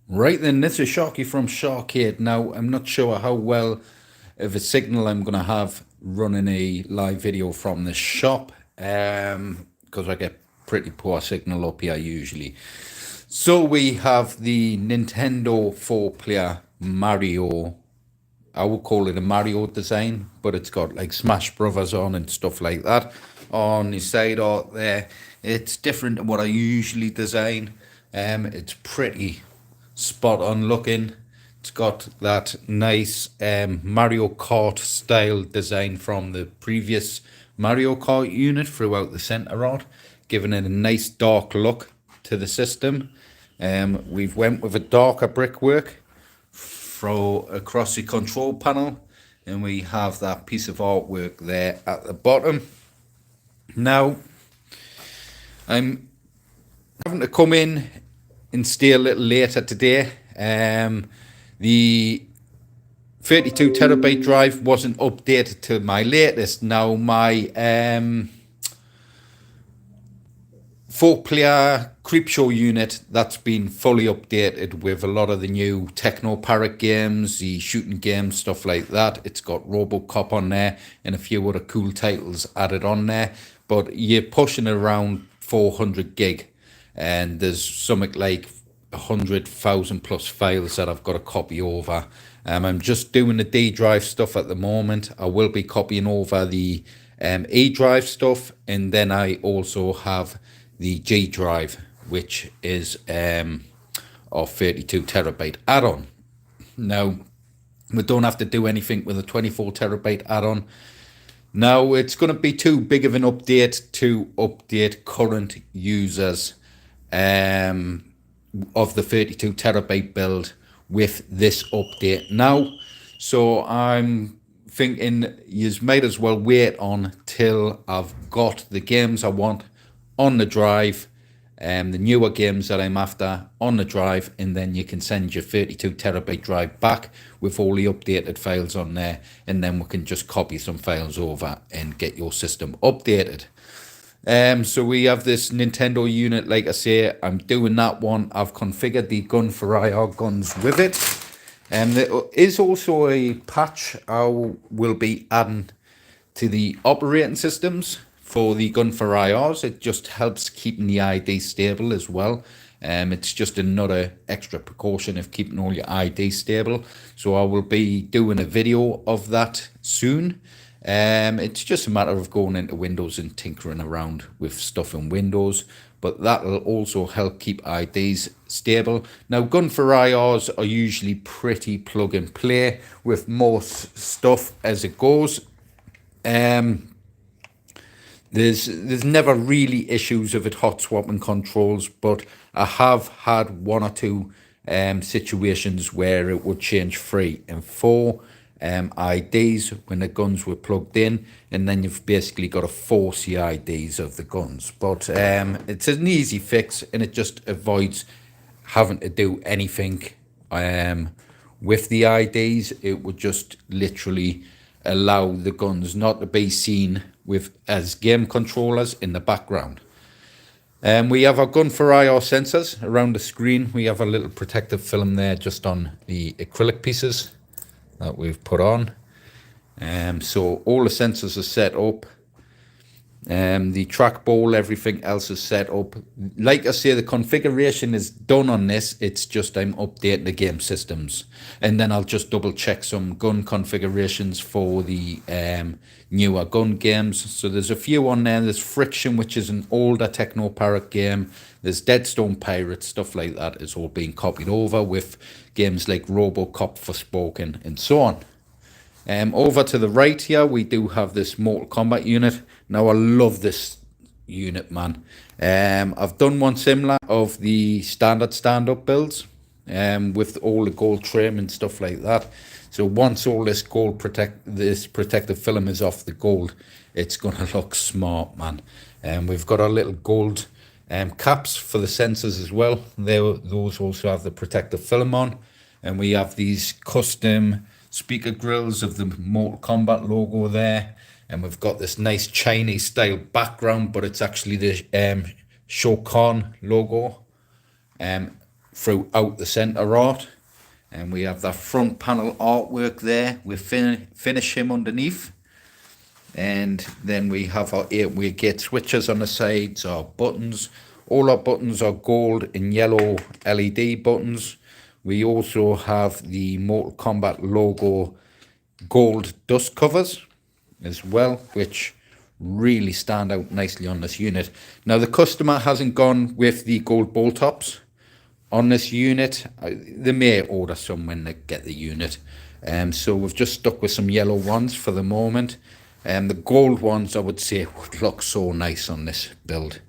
Right then, this is Sharky from SHAR-KADE. Now, I'm not sure how well of a signal I'm going to have running a live video from the shop, because I get pretty poor signal up here usually. So we have the Nintendo 4-player Mario. I would call it a Mario design, but it's got like Smash Brothers on and stuff like that on the side art there. It's different to what I usually design. It's pretty spot on looking. It's got that nice Mario Kart style design from the previous Mario Kart unit throughout the center art, giving it a nice dark look to the system. We've went with a darker brickwork across the control panel, and we have that piece of artwork there at the bottom. Now I'm having to come in and stay a little later today. The 32 terabyte drive wasn't updated to my latest. Now my 4-player Creepshow unit, that's been fully updated with a lot of the new Techno Parrot games, the shooting games, stuff like that. It's got RoboCop on there and a few other cool titles added on there, but you're pushing around 400 gig, and there's something like 100,000 plus files that I've got to copy over. I'm just doing the D drive stuff at the moment. I will be copying over the E drive stuff, and then I also have the G drive, which is our 32 terabyte add-on. Now, we don't have to do anything with a 24 terabyte add-on. Now, it's going to be too big of an update to update current users of the 32 terabyte build with this update now. So I'm thinking you might as well wait on till I've got the games I want on the drive, the newer games that I'm after on the drive, and then you can send your 32 terabyte drive back with all the updated files on there, and then we can just copy some files over and get your system updated. So we have this Nintendo unit, like I say, I'm doing that one. I've configured the gun for IR guns with it. There is also a patch I will be adding to the operating systems for the gun for IRs. It just helps keeping the ID stable as well. It's just another extra precaution of keeping all your ID stable. So I will be doing a video of that soon. It's just a matter of going into Windows and tinkering around with stuff in Windows, but that will also help keep IDs stable. Now, gun for IRs are usually pretty plug and play with most stuff as it goes. There's never really issues of it hot swapping controls, but I have had one or two situations where it would change 3 and 4 IDs when the guns were plugged in, and then you've basically got to force the IDs of the guns. But it's an easy fix, and it just avoids having to do anything with the IDs. It would just literally allow the guns not to be seen with as game controllers in the background. We have our gun for IR sensors around the screen. We have a little protective film there just on the acrylic pieces that we've put on. So all the sensors are set up. The trackball, everything else is set up. Like I say, the configuration is done on this. It's just I'm updating the game systems, and then I'll just double check some gun configurations for the newer gun games. So there's a few on there. There's Friction, which is an older Techno Parrot game. There's Deadstone Pirates, stuff like that is all being copied over with games like RoboCop, Forspoken, and so on. Over to the right here, we do have this Mortal Kombat unit. Now, I love this unit, man. I've done one similar of the standard stand-up builds with all the gold trim and stuff like that. So once all this protective film is off the gold, it's going to look smart, man. We've got our little gold caps for the sensors as well. Those also have the protective film on. And we have these custom speaker grills of the Mortal Kombat logo there, and we've got this nice Chinese style background, but it's actually the Shao Kahn logo. throughout the center art. And we have that front panel artwork there with finish him underneath. And then we have our 8-way gate switches on the sides, our buttons. All our buttons are gold and yellow LED buttons. We also have the Mortal Kombat logo gold dust covers as well, which really stand out nicely on this unit. Now the customer hasn't gone with the gold bolt tops on this unit. They may order some when they get the unit. So we've just stuck with some yellow ones for the moment. The gold ones I would say would look so nice on this build.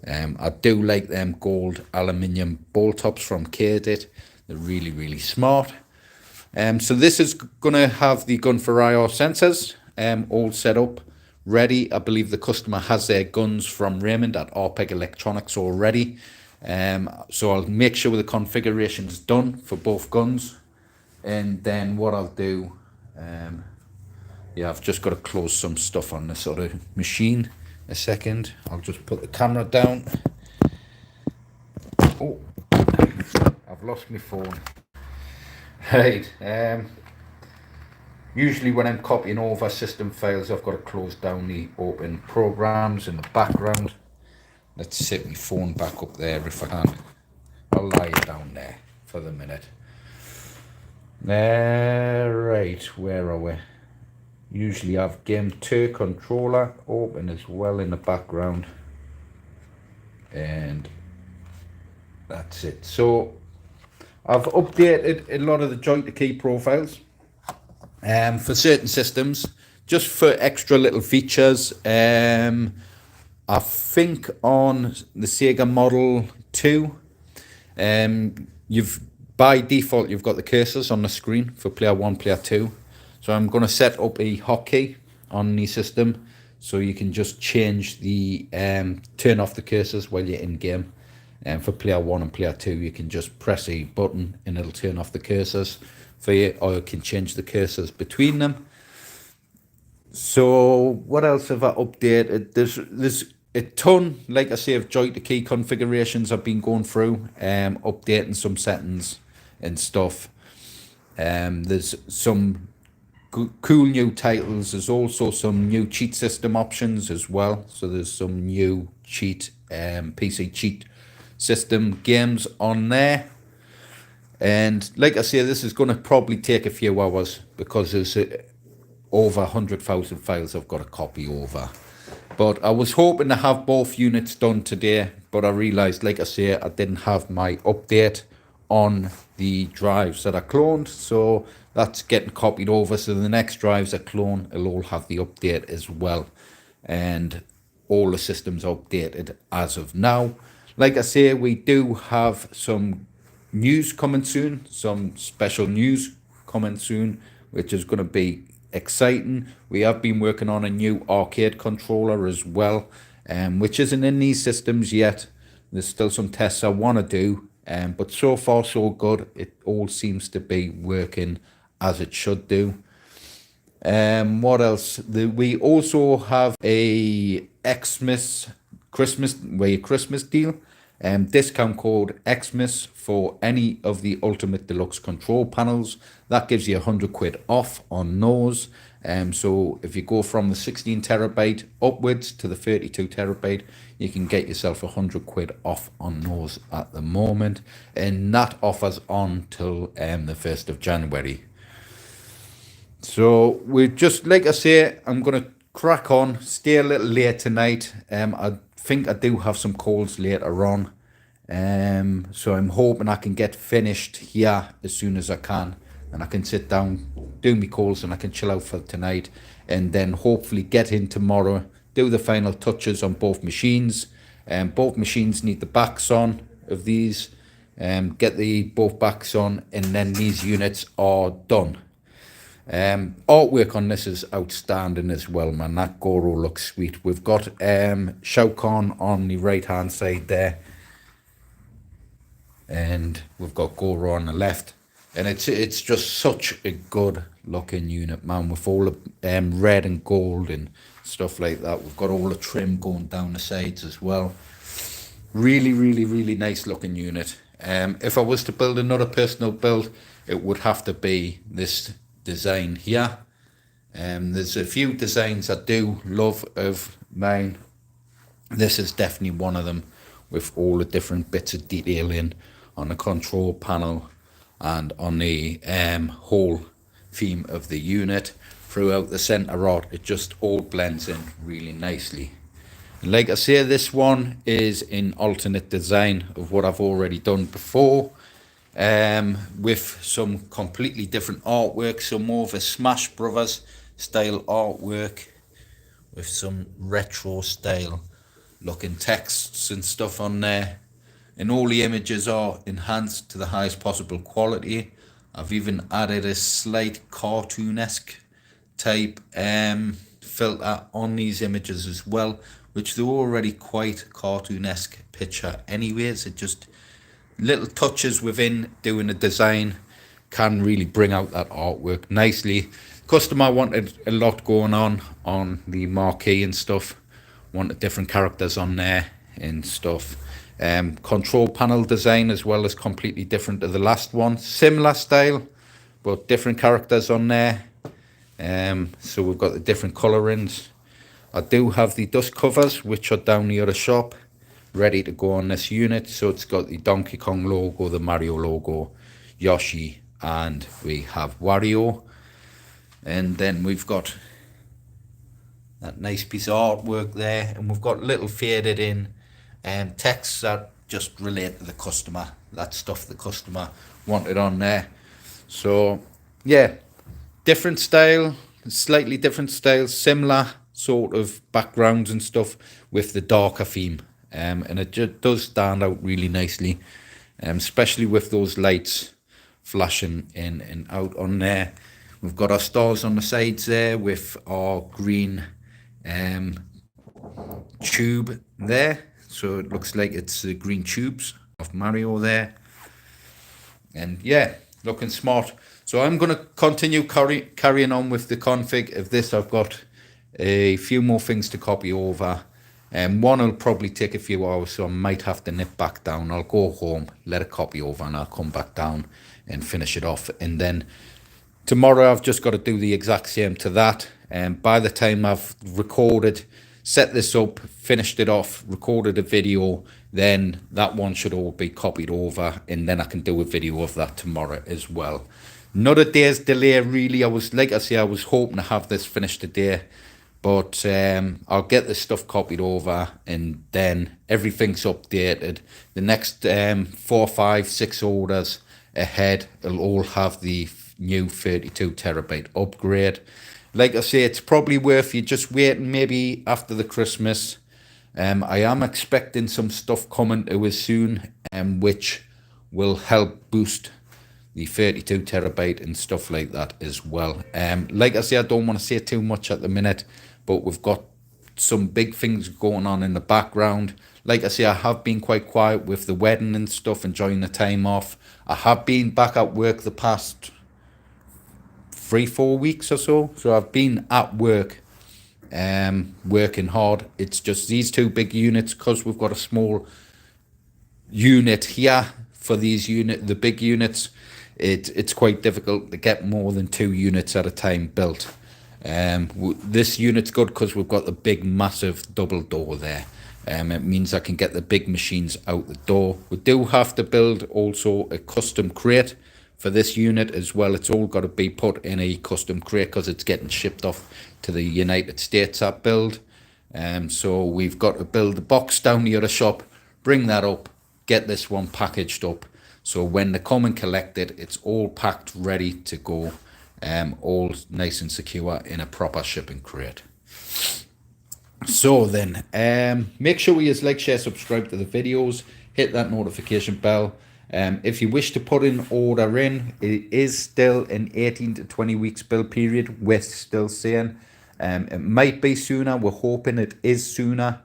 I do like them gold aluminium bolt tops from SHAR-KADE. They're really, really smart. So this is going to have the gun for IR sensors all set up, ready. I believe the customer has their guns from Raymond at RPEG Electronics already. So I'll make sure the configuration is done for both guns. And then what I'll do, yeah, I've just got to close some stuff on this other machine. A second, I'll just put the camera down. Oh, I've lost my phone. Right, usually when I'm copying over system files, I've got to close down the open programs in the background. Let's set my phone back up there if I can. I'll lie it down there for the minute. Right, where are we? Usually I have M.2 controller open as well in the background. And that's it. So I've updated a lot of the joint-to-key profiles for certain systems, just for extra little features. I think on the Sega Model 2, by default you've got the cursors on the screen for player 1, player 2. So I'm going to set up a hotkey on the system so you can just change the turn off the cursors while you're in game. And for player 1 and player 2, you can just press a button and it'll turn off the cursors for you, or you can change the cursors between them. So what else have I updated? There's a ton, like I say, of joint-to-key configurations I've been going through, updating some settings and stuff. There's some cool new titles. There's also some new cheat system options as well. So there's some new cheat PC cheat system games on there. And like I say, this is going to probably take a few hours because there's over 100,000 files I've got to copy over. But I was hoping to have both units done today, but I realized, like I say, I didn't have my update on the drives that I cloned, so that's getting copied over. So the next drives I clone will all have the update as well, and all the systems are updated as of now. Like I say, we do have some news coming soon, some special news coming soon, which is going to be exciting. We have been working on a new arcade controller as well, which isn't in these systems yet. There's still some tests I want to do, but so far so good. It all seems to be working as it should do. What else? We also have a Xmas Christmas deal. Discount code Xmas for any of the Ultimate Deluxe control panels. That gives you 100 quid off on those. So if you go from the 16 terabyte upwards to the 32 terabyte, you can get yourself 100 quid off on those at the moment. And that offers on till the 1st of January. So we're just, like I say, I'm going to crack on, stay a little late tonight. I think I do have some calls later on. So I'm hoping I can get finished here as soon as I can. And I can sit down, do my calls, and I can chill out for tonight. And then hopefully get in tomorrow, do the final touches on both machines. Both machines need the backs on of these. Get the both backs on, and then these units are done. Artwork on this is outstanding as well, man. That Goro looks sweet. We've got Shao Kahn on the right hand side there, and we've got Goro on the left, and it's just such a good looking unit, man, with all the red and gold and stuff like that. We've got all the trim going down the sides as well. Really, really, really nice looking unit. If I was to build another personal build, it would have to be this design here. There's a few designs I do love of mine. This is definitely one of them, with all the different bits of detailing on the control panel and on the whole theme of the unit. Throughout the center rod, it just all blends in really nicely. And like I say, this one is in alternate design of what I've already done before, with some completely different artwork, some more of a Smash Brothers style artwork with some retro style looking texts and stuff on there, and all the images are enhanced to the highest possible quality. I've even added a slight cartoonesque type filter on these images as well, which they're already quite cartoonesque picture anyways. It just little touches within doing a design can really bring out that artwork nicely. Customer wanted a lot going on the marquee and stuff, wanted different characters on there and stuff. Control panel design as well is completely different to the last one, similar style but different characters on there. So we've got the different colorings. I do have the dust covers, which are down the other shop, ready to go on this unit. So it's got the Donkey Kong logo, the Mario logo, Yoshi, and we have Wario. And then we've got that nice piece of artwork there, and we've got little faded in texts that just relate to the customer, that stuff the customer wanted on there. So yeah, different style, slightly different style, similar sort of backgrounds and stuff with the darker theme, and it just does stand out really nicely, especially with those lights flashing in and out on there. We've got our stars on the sides there with our green tube there, so it looks like it's the green tubes of Mario there. And yeah, looking smart. So I'm going to continue carrying on with the config of this. I've got a few more things to copy over, and one will probably take a few hours, so I might have to nip back down. I'll go home, let it copy over, and I'll come back down and finish it off. And then tomorrow I've just got to do the exact same to that. And by the time I've recorded, set this up, finished it off, recorded a video, then that one should all be copied over, and then I can do a video of that tomorrow as well. Not a day's delay really. I was hoping to have this finished today, but I'll get this stuff copied over, and then everything's updated. The next 4, 5, 6 orders ahead will all have the new 32 terabyte upgrade. Like I say, it's probably worth you just waiting maybe after the Christmas. I am expecting some stuff coming to us soon, which will help boost the 32 terabyte and stuff like that as well. Like I say, I don't want to say too much at the minute, but we've got some big things going on in the background. Like I say, I have been quite quiet with the wedding and stuff, enjoying the time off. I have been back at work the past 3-4 weeks or so. So I've been at work, working hard. It's just these two big units, because we've got a small unit here for the big units. It's quite difficult to get more than 2 units at a time built. This unit's good because we've got the big massive double door there. It means I can get the big machines out the door. We do have to build also a custom crate for this unit as well. It's all got to be put in a custom crate because it's getting shipped off to the United States at build. So we've got to build the box down the other shop, bring that up, get this one packaged up. So when they come and collect it, it's all packed, ready to go, all nice and secure in a proper shipping crate. So then, make sure you like, share, subscribe to the videos, hit that notification bell. If you wish to put an order in, it is still an 18 to 20 weeks build period. We're still saying it might be sooner. We're hoping it is sooner.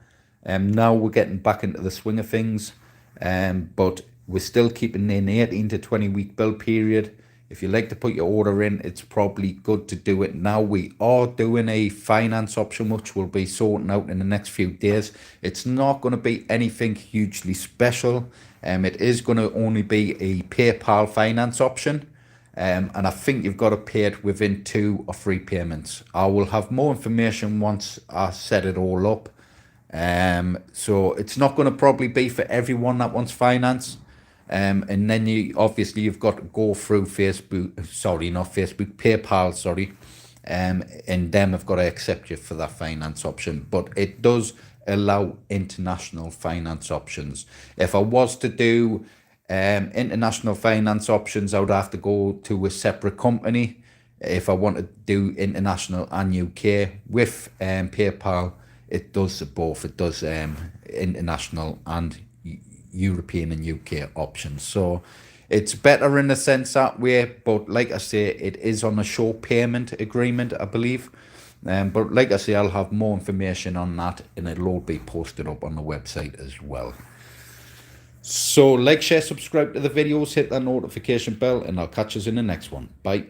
Now we're getting back into the swing of things, but we're still keeping an 18 to 20 week build period. If you like to put your order in, it's probably good to do it now. We are doing a finance option, which we'll be sorting out in the next few days. It's not going to be anything hugely special. It is going to only be a PayPal finance option. And I think you've got to pay it within 2 or 3 payments. I will have more information once I set it all up. So it's not going to probably be for everyone that wants finance. And then you've got to go through PayPal, sorry. And them have got to accept you for that finance option. But it does allow international finance options. If I was to do international finance options, I would have to go to a separate company. If I want to do international and UK with PayPal, it does both. It does international and European and UK options. So it's better in a sense that way. But like I say, it is on a short payment agreement, I believe. But like I say, I'll have more information on that, and it'll all be posted up on the website as well. So like, share, subscribe to the videos, hit that notification bell, and I'll catch us in the next one. Bye.